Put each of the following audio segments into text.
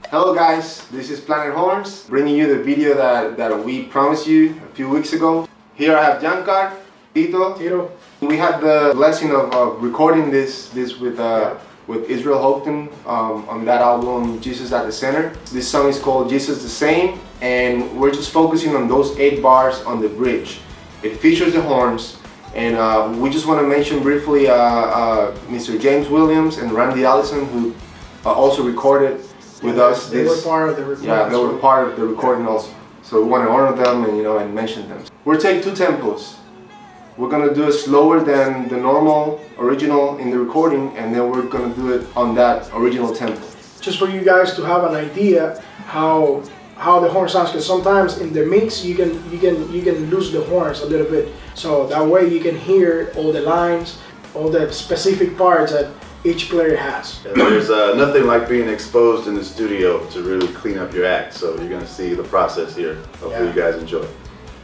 Hello guys, this is Planet Horns, bringing you the video that we promised you a few weeks ago. Here I have Giancar, Tito. We had the blessing of recording this with Israel Houghton on that album, Jesus at the Center. This song is called Jesus the Same, and we're just focusing on those 8 bars on the bridge. It features the horns, and we just want to mention briefly Mr. James Williams and Randy Allison, who also recorded with us. They were part of the recording. Yeah, they were part of the recording also. So we want to honor them and mention them. We're taking 2 tempos. We're gonna do it slower than the normal original in the recording, and then we're gonna do it on that original tempo. Just for you guys to have an idea how the horn sounds, because sometimes in the mix you can lose the horns a little bit. So that way you can hear all the lines, all the specific parts that each player has. There's nothing like being exposed in the studio to really clean up your act. So you're gonna see the process here. Hopefully you guys enjoy.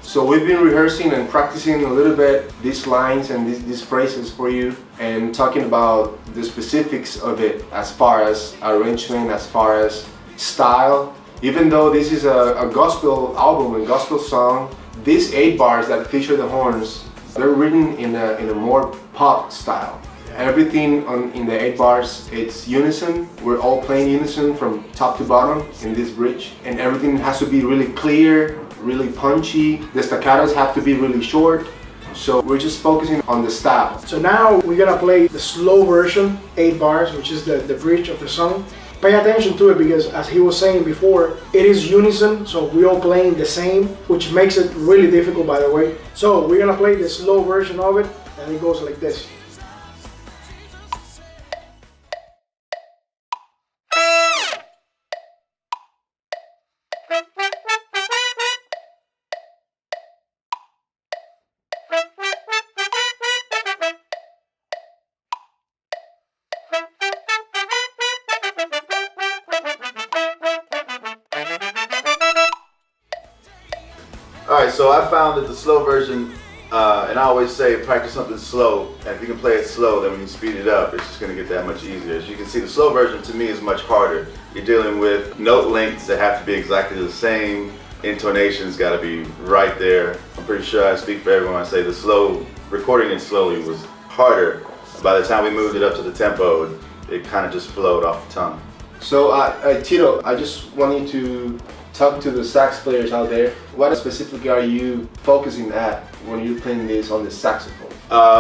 So we've been rehearsing and practicing a little bit these lines and these phrases for you, and talking about the specifics of it as far as arrangement, as far as style. Even though this is a gospel album and gospel song, these 8 bars that feature the horns, they're written in a more pop style. Everything in the 8 bars, it's unison. We're all playing unison from top to bottom in this bridge, and everything has to be really clear, really punchy. The staccatos have to be really short. So we're just focusing on the style. So now we're gonna play the slow version, 8 bars, which is the bridge of the song. Pay attention to it, because as he was saying before, it is unison, so we're all playing the same, which makes it really difficult, by the way. So we're gonna play the slow version of it, and it goes like this. Alright, so I found that the slow version, and I always say practice something slow, and if you can play it slow, then when you speed it up, it's just going to get that much easier. As you can see, the slow version to me is much harder. You're dealing with note lengths that have to be exactly the same, intonation's got to be right there. I'm pretty sure I speak for everyone when I say the slow, recording it slowly was harder. By the time we moved it up to the tempo, it kind of just flowed off the tongue. So Tito, I just want you to talk to the sax players out there. What specifically are you focusing at when you're playing this on the saxophone?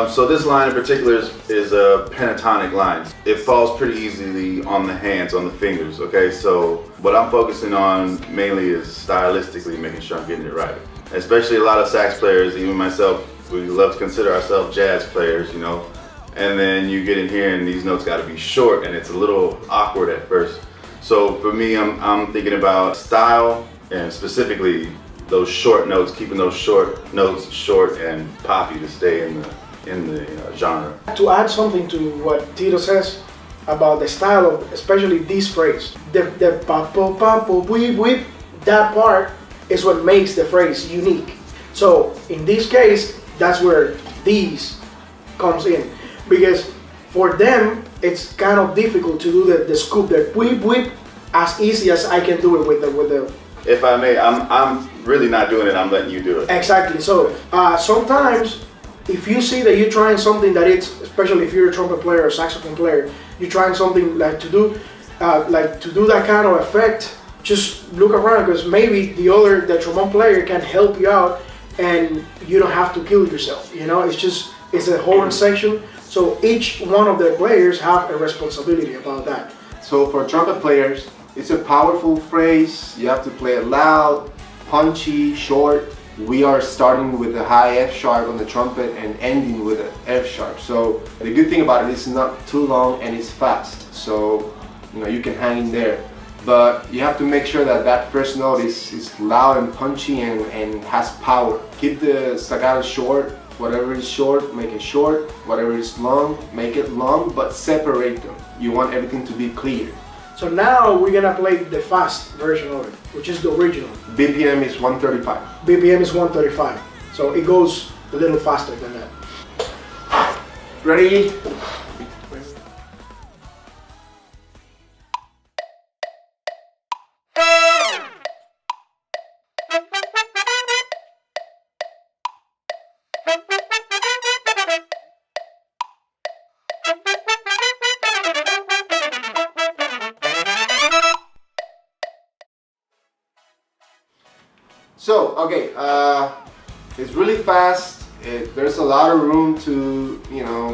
So this line in particular is a pentatonic line. It falls pretty easily on the hands, on the fingers, okay? So what I'm focusing on mainly is stylistically making sure I'm getting it right. Especially a lot of sax players, even myself, we love to consider ourselves jazz players, and then you get in here and these notes gotta be short, and it's a little awkward at first. So for me, I'm thinking about style, and specifically those short notes, keeping those short notes short and poppy to stay in the genre. To add something to what Tito says about the style of, especially this phrase, the pa-po, pa-po, whip, whip, that part is what makes the phrase unique. So in this case, that's where these comes in, because for them, it's kind of difficult to do the scoop, the whip whip, as easy as I can do it with the. If I may, I'm really not doing it. I'm letting you do it. Exactly. So sometimes, if you see that you're trying something that it's, especially if you're a trumpet player or saxophone player, you're trying something like to do that kind of effect. Just look around, because maybe the trombone player can help you out, and you don't have to kill yourself. It's a horn section. So each one of the players have a responsibility about that. So for trumpet players, it's a powerful phrase. You have to play it loud, punchy, short. We are starting with a high F sharp on the trumpet and ending with an F sharp. So the good thing about it is it's not too long and it's fast. So you can hang in there. But you have to make sure that first note is loud and punchy and has power. Keep the staccato short. Whatever is short, make it short. Whatever is long, make it long, but separate them. You want everything to be clear. So now we're gonna play the fast version of it, which is the original. BPM is 135. BPM is 135. So it goes a little faster than that. Ready? So, okay, it's really fast. There's a lot of room to,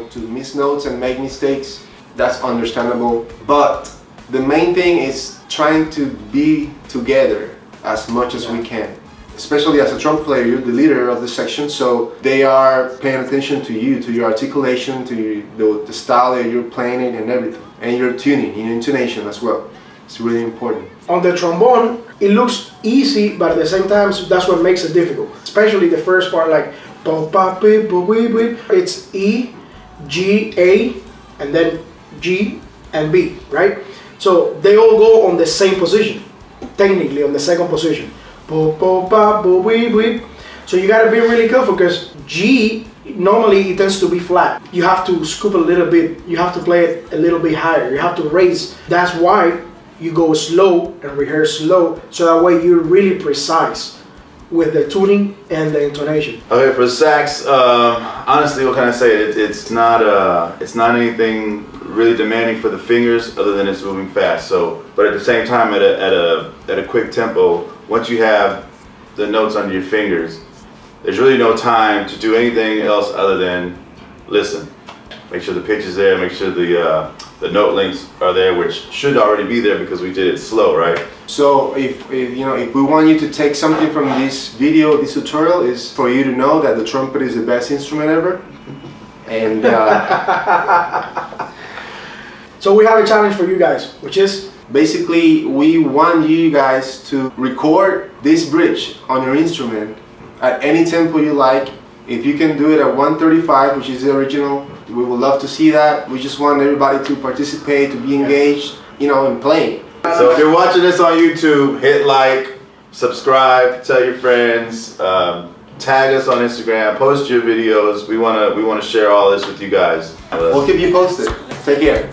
to miss notes and make mistakes. That's understandable. But the main thing is trying to be together as much as we can. Especially as a trumpet player, you're the leader of the section, so they are paying attention to you, to your articulation, to the style that you're playing it and everything. And your tuning, your intonation as well. It's really important. On the trombone, it looks easy, but at the same time, that's what makes it difficult. Especially the first part, like it's E, G, A, and then G and B, right? So they all go on the same position, technically on the second position. So you gotta be really careful because G normally it tends to be flat. You have to scoop a little bit. You have to play it a little bit higher. You have to raise. That's why you go slow and rehearse slow, so that way you're really precise with the tuning and the intonation. Okay, for sax, honestly, what can I say? It's not anything really demanding for the fingers, other than it's moving fast. So, but at the same time, at a quick tempo, once you have the notes under your fingers, there's really no time to do anything else other than listen. Make sure the pitch is there. Make sure the note lengths are there, which should already be there because we did it slow, right? So if we want you to take something from this video, this tutorial, is for you to know that the trumpet is the best instrument ever. And so we have a challenge for you guys, which is basically we want you guys to record this bridge on your instrument at any tempo you like. If you can do it at 135, which is the original, we would love to see that. We just want everybody to participate, to be engaged, in playing. So if you're watching this on YouTube, hit like, subscribe, tell your friends, tag us on Instagram, post your videos. We wanna share all this with you guys. We'll keep you posted. Take care.